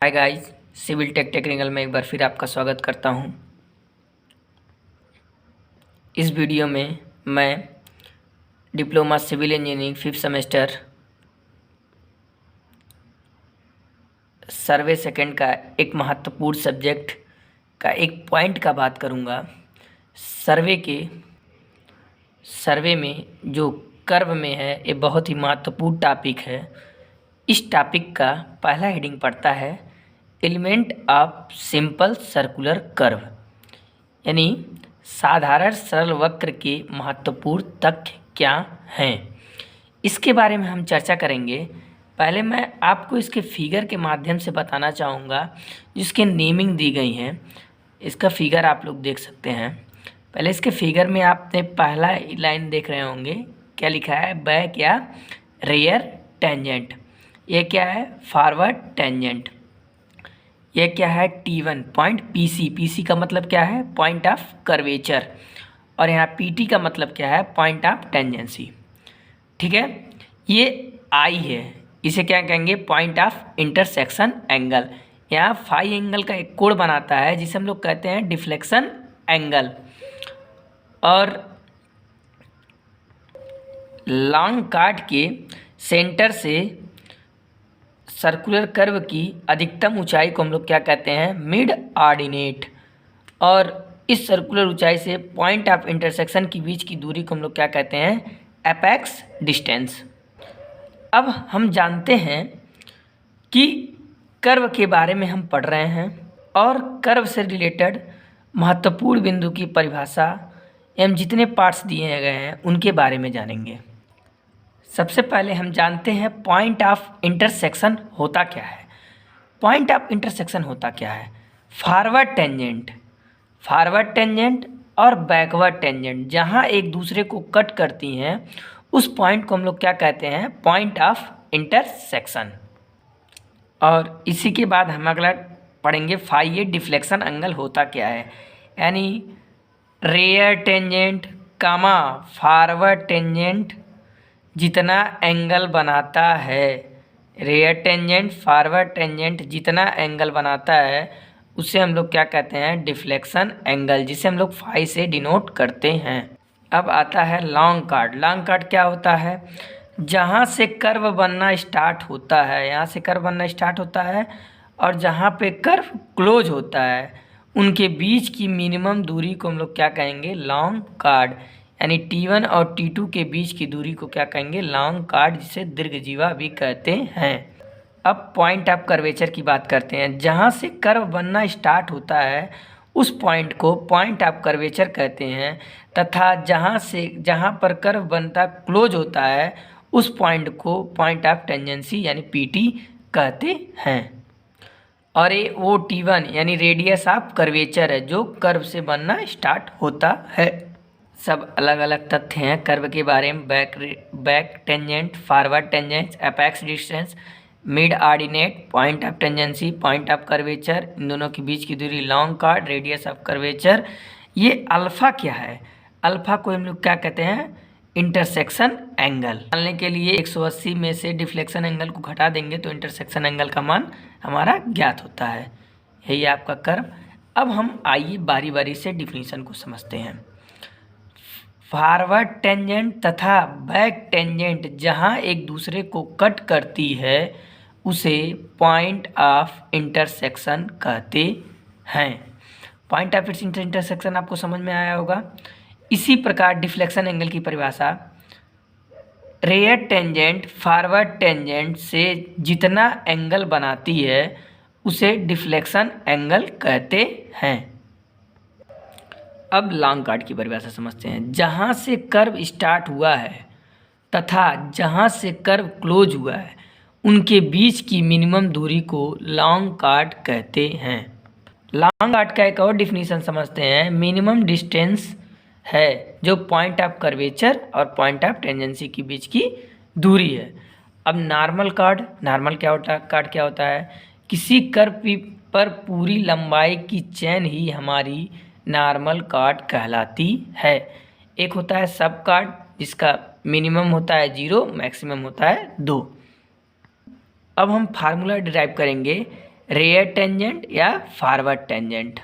Hi guys, civil technical में एक बार फिर आपका स्वागत करता हूं। इस वीडियो में मैं diploma civil engineering 5th semester survey second का एक महत्वपूर्ण सब्जेक्ट का एक पॉइंट का बात करूंगा। सर्वे में जो कर्व में है ये बहुत ही महत्वपूर्ण टॉपिक है। इस टॉपिक का पहला हेडिंग पड़ता है element of simple circular curve, यानी साधारण सरल वक्र के महत्वपूर्ण तथ्य क्या हैं, इसके बारे में हम चर्चा करेंगे। पहले मैं आपको इसके फिगर के माध्यम से बताना चाहूँगा जिसके नेमिंग दी गई है। इसका फिगर आप लोग देख सकते हैं। पहले इसके फिगर में आपने पहला लाइन देख रहे होंगे, क्या लिखा है, बैक या रेयर टेंजेंट। ये क्या है, फॉरवर्ड टेंजेंट। ये क्या है, T1 पॉइंट पीसी का मतलब क्या है, पॉइंट ऑफ कर्वेचर। और यहाँ PT का मतलब क्या है, पॉइंट ऑफ टेंजेंसी। ठीक है, ये I है, इसे क्या कहेंगे, पॉइंट ऑफ इंटरसेक्शन एंगल। यहाँ फाई एंगल का एक कोण बनाता है जिसे हम लोग कहते हैं डिफ्लेक्शन एंगल। और लॉन्ग कार्ड के सेंटर से सर्कुलर कर्व की अधिकतम ऊंचाई को हम लोग क्या कहते हैं, मिड ऑर्डिनेट। और इस सर्कुलर ऊंचाई से पॉइंट ऑफ इंटरसेक्शन के बीच की दूरी को हम लोग क्या कहते हैं, एपेक्स डिस्टेंस। अब हम जानते हैं कि कर्व के बारे में हम पढ़ रहे हैं और कर्व से रिलेटेड महत्वपूर्ण बिंदु की परिभाषा एवं जितने पार्ट्स दिए गए हैं उनके बारे में जानेंगे। सबसे पहले हम जानते हैं पॉइंट ऑफ इंटरसेक्शन होता क्या है। पॉइंट ऑफ इंटरसेक्शन होता क्या है, फॉरवर्ड टेंजेंट और बैकवर्ड टेंजेंट जहां एक दूसरे को कट करती हैं उस पॉइंट को हम लोग क्या कहते हैं, पॉइंट ऑफ इंटरसेक्शन। और इसी के बाद हम अगला पढ़ेंगे फाई डिफ्लेक्शन एंगल होता क्या है, यानी रेयर टेंजेंट कामा फॉरवर्ड टेंजेंट जितना एंगल बनाता है, रेयर टेंजेंट फॉरवर्ड टेंजेंट जितना एंगल बनाता है उसे हम लोग क्या कहते हैं, डिफ्लेक्शन एंगल, जिसे हम लोग फाई से डिनोट करते हैं। अब आता है लॉन्ग कार्ड। लॉन्ग कार्ड क्या होता है, जहाँ से कर्व बनना स्टार्ट होता है, यहाँ से कर्व बनना स्टार्ट होता है और जहाँ पे कर्व क्लोज होता है उनके बीच की मिनिमम दूरी को हम लोग क्या कहेंगे, लॉन्ग कार्ड। यानी T1 और T2 के बीच की दूरी को क्या कहेंगे, लॉन्ग कार्ड, जिसे दीर्घजीवा भी कहते हैं। अब पॉइंट ऑफ कर्वेचर की बात करते हैं। जहाँ से कर्व बनना स्टार्ट होता है उस पॉइंट को पॉइंट ऑफ कर्वेचर कहते हैं, तथा जहाँ पर कर्व बनता क्लोज होता है उस पॉइंट को पॉइंट ऑफ टेंजेंसी यानी PT कहते हैं। और ये वो T1 यानी रेडियस ऑफ कर्वेचर है जो कर्व से बनना स्टार्ट होता है। सब अलग अलग तथ्य हैं कर्व के बारे में, back tangent, forward tangent, apex distance, mid ordinate, point of tangency, point of curvature, इन दोनों के बीच की दूरी long chord, radius of curvature. ये अल्फा क्या है, अल्फा को हम लोग क्या कहते हैं, इंटरसेक्शन एंगल। जानने के लिए 180 में से डिफ्लेक्शन एंगल को घटा देंगे तो इंटरसेक्शन एंगल का मान हमारा ज्ञात होता है। यही आपका कर्व। अब हम आइए बारी बारी से डिफिनीशन को समझते हैं। फॉरवर्ड टेंजेंट तथा बैक टेंजेंट जहां एक दूसरे को कट करती है उसे पॉइंट ऑफ इंटरसेक्शन कहते हैं। पॉइंट ऑफ इंटरसेक्शन आपको समझ में आया होगा। इसी प्रकार डिफ्लेक्शन एंगल की परिभाषा, रेयर टेंजेंट फॉरवर्ड टेंजेंट से जितना एंगल बनाती है उसे डिफ्लेक्शन एंगल कहते हैं। अब लॉन्ग कार्ड की परिभाषा समझते हैं। जहाँ से कर्व स्टार्ट हुआ है तथा जहाँ से कर्व क्लोज हुआ है उनके बीच की मिनिमम दूरी को लॉन्ग कार्ड कहते हैं। लॉन्ग कार्ड का एक और डिफिनीशन समझते हैं। मिनिमम डिस्टेंस है जो पॉइंट ऑफ कर्वेचर और पॉइंट ऑफ टेंजेंसी के बीच की दूरी है। अब नॉर्मल कार्ड क्या होता है, किसी कर्व पर पूरी लंबाई की चेन ही हमारी नॉर्मल कार्ड कहलाती है। एक होता है सब कार्ड जिसका मिनिमम होता है 0, मैक्सिमम होता है 2। अब हम फार्मूला डिराइव करेंगे रेयर टेंजेंट या फॉरवर्ड टेंजेंट।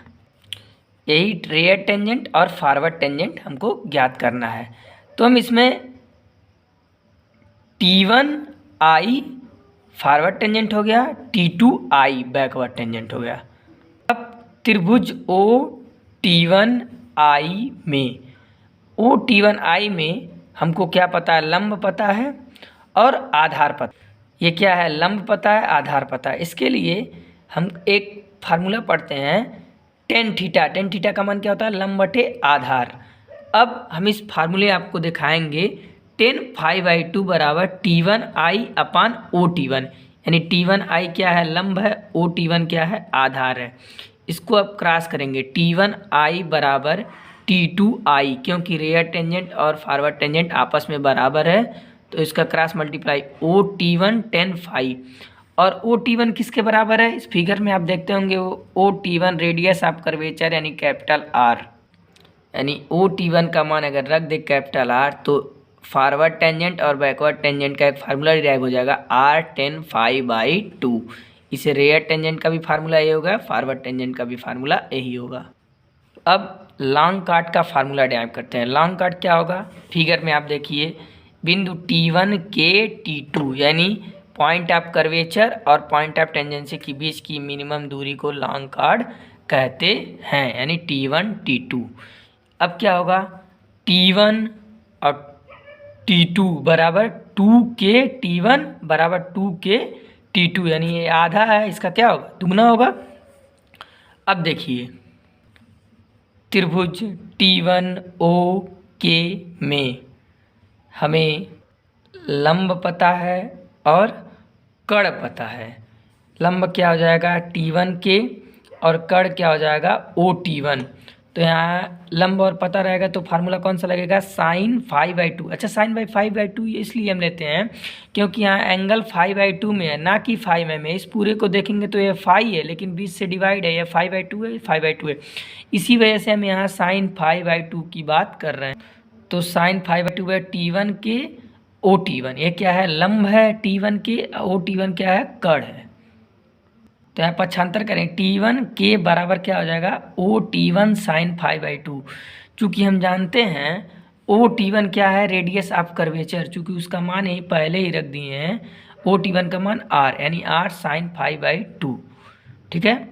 यही रेयर टेंजेंट और फॉरवर्ड टेंजेंट हमको ज्ञात करना है। तो हम इसमें T1i फॉरवर्ड टेंजेंट हो गया, T2i बैकवर्ड टेंजेंट हो गया। अब त्रिभुज OT1i में हमको क्या पता है, लंब पता है और आधार पता। ये क्या है, लंब पता है, आधार पता है। इसके लिए हम एक फार्मूला पढ़ते हैं टेन थीटा। टेन थीटा का मान क्या होता है, लंब बटे आधार। अब हम इस फार्मूले आपको दिखाएंगे टेन फाइव बाई टू बराबर T1i/OT1, यानी T1i क्या है, लंब है, OT1 क्या है, आधार है। इसको अब क्रॉस करेंगे, T1i बराबर T2i, क्योंकि रेयर टेंजेंट और फॉरवर्ड टेंजेंट आपस में बराबर है, तो इसका cross multiply OT1 ten five. और OT1 किसके बराबर है, इस फिगर में आप देखते होंगे, वो OT1 रेडियस ऑफ कर्वेचर यानी कैपिटल R, यानी OT1 का मान अगर रख दे कैपिटल R तो फॉरवर्ड टेंजेंट और बैकवर्ड टेंजेंट का एक फार्मूला डिराइव हो जाएगा R10φ/2। इसे रेयर टेंजेंट का भी फार्मूला ये होगा, फॉरवर्ड टेंजेंट का भी फार्मूला यही होगा। अब लॉन्ग कॉट का फार्मूला डिराइव करते हैं। लॉन्ग कॉट क्या होगा, फिगर में आप देखिए, बिंदु T1 के T2 यानी पॉइंट ऑफ कर्वेचर और पॉइंट ऑफ टेंजेंसी के बीच की मिनिमम दूरी को लॉन्ग कॉट कहते हैं, यानी T1 T2। अब क्या होगा, T1 और T2 बराबर 2k T1 बराबर 2k T2, यानी ये आधा है, इसका क्या होगा, दुगना होगा। अब देखिए त्रिभुज T1OK में हमें लंब पता है और कड़ पता है। लंब क्या हो जाएगा T1K और कड़ क्या हो जाएगा OT1। तो यहाँ लंब और पता रहेगा तो फार्मूला कौन सा लगेगा, साइन 5/2। अच्छा, साइन बाई 5/2 इसलिए हम लेते हैं क्योंकि यहाँ एंगल 5/2 में है, ना कि 5 में। इस पूरे को देखेंगे तो ये 5 है, लेकिन बीच से डिवाइड है, ये 5/2 है, 5/2 है। इसी वजह से हम यहाँ साइन 5/2 की बात कर रहे हैं। तो साइन 5/2 है T1K OT1, ये क्या है, लंब है, T1K OT1 क्या है, कड़ है। तो यहाँ पक्षांतर करें, T1K बराबर क्या हो जाएगा, OT1 साइन 5/2। चूँकि हम जानते हैं OT1 क्या है, रेडियस ऑफ कर्वेचर, चूँकि उसका मान ही पहले ही रख दिए हैं, OT1 का मान R, यानी R साइन 5/2। ठीक है,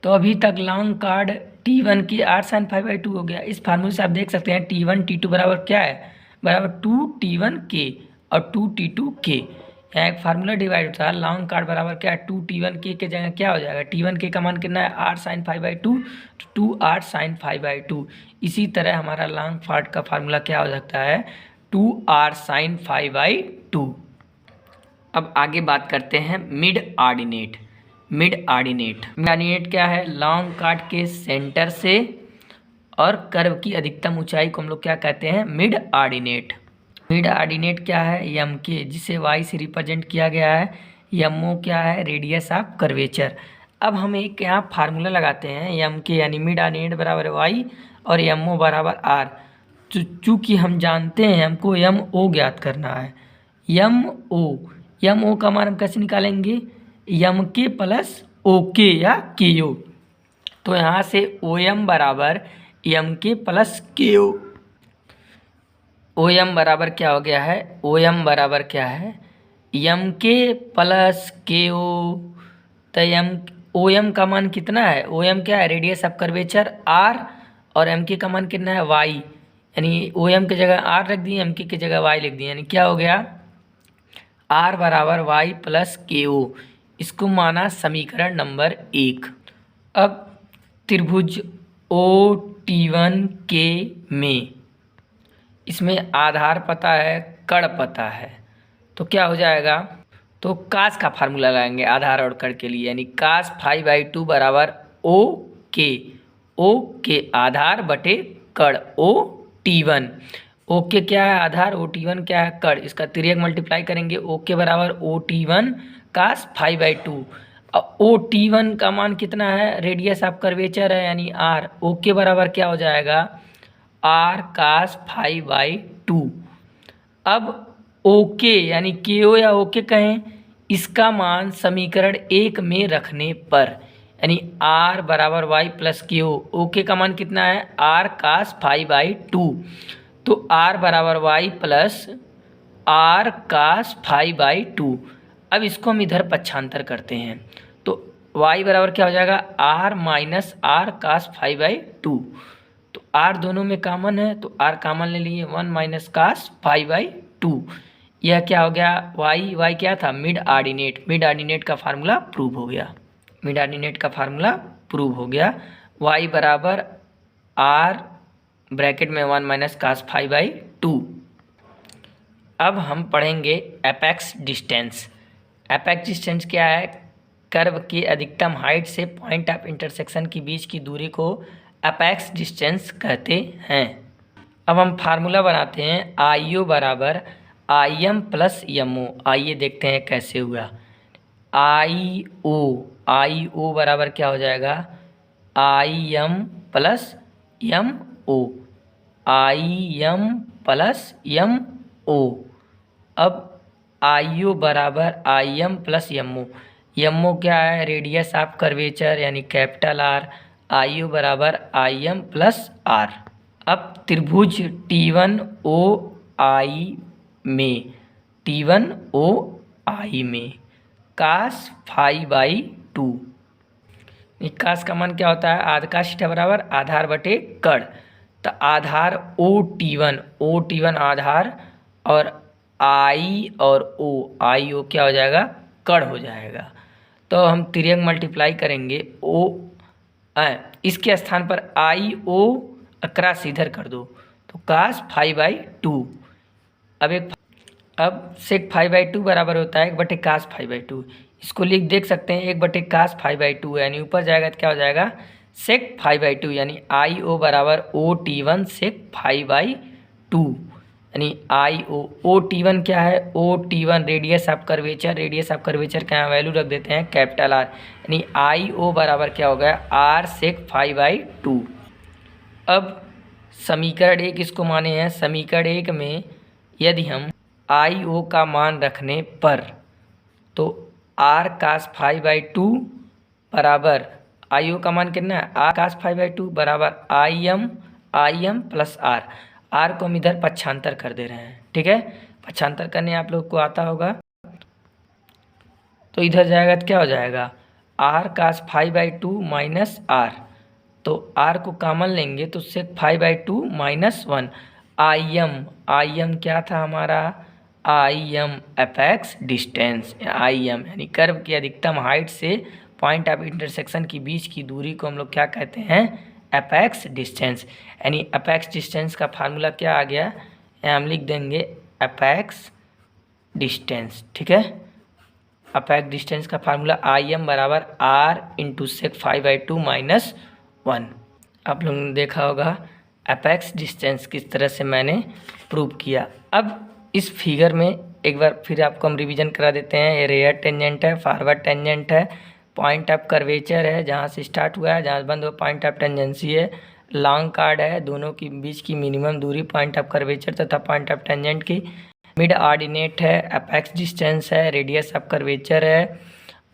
तो अभी तक लॉन्ग कॉट T1 की R साइन 5/2 हो गया। इस फार्मूले से आप देख सकते हैं T1 T2 बराबर क्या है, बराबर 2T1K और 2T2K। यहाँ एक फार्मूला डिवाइड होता है, लॉन्ग कॉट बराबर क्या है, 2T1K के जगह क्या हो जाएगा, T1K का मान कितना है, R साइन 5/2, 2R साइन 5/2। इसी तरह हमारा लॉन्ग कॉट का फार्मूला क्या हो सकता है, 2R साइन 5/2। अब आगे बात करते हैं मिड ऑर्डिनेट। मिड ऑर्डिनेट क्या है, लॉन्ग कॉट के सेंटर से और कर्व की अधिकतम ऊंचाई को हम लोग क्या कहते हैं, मिड ऑर्डिनेट। मिड ऑर्डिनेट क्या है, MK, जिसे Y से रिप्रेजेंट किया गया है। MO क्या है, रेडियस ऑफ कर्वेचर। अब हम एक यहाँ फार्मूला लगाते हैं, MK यानी मिड ऑर्डिनेट बराबर Y और MO बराबर R। चूँकि हम जानते हैं हमको MO ज्ञात करना है, MO का मान हम कैसे निकालेंगे, MK प्लस OK या KO। तो यहाँ से OM बराबर MK प्लस KO। OM बराबर क्या हो गया है, OM बराबर क्या है, MK प्लस KO। तो OM का मान कितना है, OM क्या है, रेडियस ऑफ कर्वेचर R, और MK का मान कितना है, Y, यानी OM की जगह R रख दिए, MK की जगह Y लिख दिए, यानी क्या हो गया, R बराबर Y प्लस KO। इसको माना समीकरण नंबर 1। अब त्रिभुज OT1K में इसमें आधार पता है, कड़ पता है, तो क्या हो जाएगा, तो कास का फार्मूला लगाएंगे आधार और कड़ के लिए, यानी कास 5/2 बराबर OK आधार बटे कड़ OT1। OK क्या है, आधार, OT1 क्या है, कड़। इसका तिर्यक मल्टीप्लाई करेंगे, OK बराबर OT1 कास 5/2। OT1 का मान कितना है, रेडियस ऑफ कर्वेचर है, यानी R। OK बराबर क्या हो जाएगा, R कास 5/2। अब OK यानी KO या OK कहें, इसका मान समीकरण 1 में रखने पर, यानी r बराबर वाई प्लस के ओ के का मान कितना है r cos फाई बाई 2, तो r बराबर y plus r cos phi by 2। अब इसको हम इधर पक्षांतर करते हैं तो y बराबर क्या हो जाएगा r minus r cos phi by 2, तो r दोनों में कॉमन है तो r कॉमन ले लिए 1 माइनस cos फाई बाई 2। यह क्या हो गया y क्या था मिड आर्डिनेट का फार्मूला प्रूव हो गया, मिड आर्डिनेट का फार्मूला प्रूव हो गया। y बराबर r ब्रैकेट में 1 माइनस cos फाई बाई 2। अब हम पढ़ेंगे एपेक्स डिस्टेंस। एपेक्स डिस्टेंस क्या है, कर्व की अधिकतम हाइट से पॉइंट ऑफ इंटरसेक्शन के बीच की दूरी को एपेक्स डिस्टेंस कहते हैं। अब हम फार्मूला बनाते हैं आई ओ बराबर I M plus M O. आइए देखते हैं कैसे हुआ। आई ओ बराबर क्या हो जाएगा I M plus M O, I M plus M O. अब आई ओ बराबर I M plus M O क्या है रेडियस ऑफ कर्वेचर यानी कैपिटल आर, आई ओ बराबर आई एम प्लस आर। अब त्रिभुज T1 OI में cos फाई बाई 2, कास का मान क्या होता है आधा का सीटा बराबर आधार बटे कड़, तो आधार O आधार और आई और आई ओ क्या हो जाएगा कड़ हो जाएगा। तो हम तिर्यक मल्टीप्लाई करेंगे इसके स्थान पर आई ओ क्रॉस इधर कर दो तो cos फाई बाई 2। अब सेक फाई बाई 2 बराबर होता है 1 बटे cos फाई बाई 2, इसको देख सकते हैं 1 बटे cos फाई बाई 2 यानी ऊपर जाएगा तो क्या हो जाएगा सेक फाई बाई 2, यानी आई ओ बराबर OT1 सेक फाई बाई 2, यानी आई OT1 क्या है OT1 रेडियस ऑफ कर्वेचर का यहाँ वैल्यू रख देते हैं कैपिटल आर, यानी आई ओ बराबर क्या हो गया आर सेक फाई बाई 2। अब समीकरण 1 इसको माने हैं, समीकरण 1 में यदि हम आई ओ का मान रखने पर तो आर cos फाई बाई 2 बराबर आई ओ का मान कितना है आर cos फाई बाई 2 बराबर आई एम प्लस आर को हम इधर पक्षांतर कर दे रहे हैं। ठीक है, पक्षांतर करने आप लोग को आता होगा तो इधर जाएगा तो क्या हो जाएगा R cos phi by 2 minus R, तो आर को कॉमन लेंगे तो sec phi by 2 minus 1। I M क्या था हमारा I M apex distance, I M यानी कर्व की अधिकतम हाइट से पॉइंट ऑफ इंटरसेक्शन के बीच की दूरी को हम लोग क्या कहते हैं एपेक्स डिस्टेंस, यानी एपेक्स डिस्टेंस का फार्मूला क्या आ गया हम लिख देंगे एपेक्स डिस्टेंस। ठीक है, एपेक्स डिस्टेंस का फार्मूला आई एम बराबर R into sec phi by 2 minus 1। आप लोगों ने देखा होगा एपेक्स डिस्टेंस किस तरह से मैंने प्रूव किया। अब इस फिगर में एक बार फिर आपको हम रिवीजन करा देते हैं। ये रेयर टेंजेंट है, फॉरवर्ड टेंजेंट है, पॉइंट ऑफ कर्वेचर है जहाँ से स्टार्ट हुआ है जहाँ से बंद हुआ पॉइंट ऑफ टेंजेंसी है, लॉन्ग कार्ड है, दोनों के बीच की मिनिमम दूरी पॉइंट ऑफ कर्वेचर तथा पॉइंट ऑफ टेंजेंट की, मिड ऑर्डिनेट है, एपेक्स डिस्टेंस है, रेडियस ऑफ कर्वेचर है।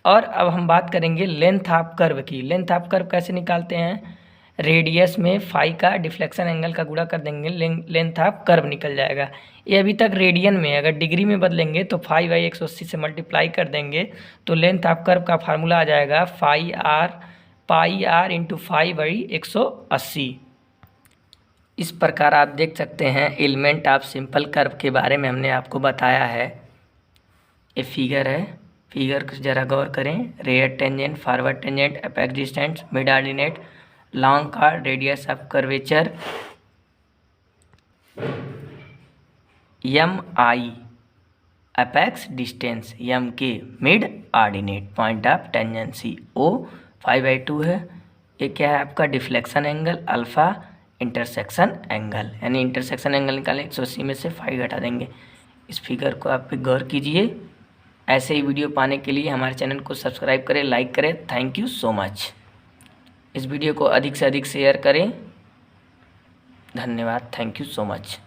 और अब हम बात करेंगे लेंथ ऑफ कर्व की। लेंथ ऑफ कर्व कैसे निकालते हैं, रेडियस में फाई का डिफ्लेक्शन एंगल का गुणा कर देंगे, लेंथ ऑफ कर्व निकल जाएगा। ये अभी तक रेडियन में, अगर डिग्री में बदलेंगे तो फाई बाई 180 से मल्टीप्लाई कर देंगे तो लेंथ ऑफ कर्व का फार्मूला आ जाएगा पाई आर इंटू फाई बाई 180। इस प्रकार आप देख सकते हैं एलिमेंट ऑफ सिंपल कर्व के बारे में हमने आपको बताया है। ये फिगर है, फिगर को ज़रा गौर करें। Rear tangent, forward tangent, apex distance, mid ordinate, long chord, radius of curvature, M I apex distance, M K mid ordinate, point of tangency, O 5/2 है। ये क्या है आपका deflection angle, alpha intersection angle, यानी इंटरसेक्शन एंगल निकालें 180 में से 5 घटा देंगे। इस फिगर को आप गौर कीजिए। ऐसे ही वीडियो पाने के लिए हमारे चैनल को सब्सक्राइब करें, लाइक करें। Thank you so much. इस वीडियो को अधिक से अधिक शेयर करें। धन्यवाद। Thank you so much.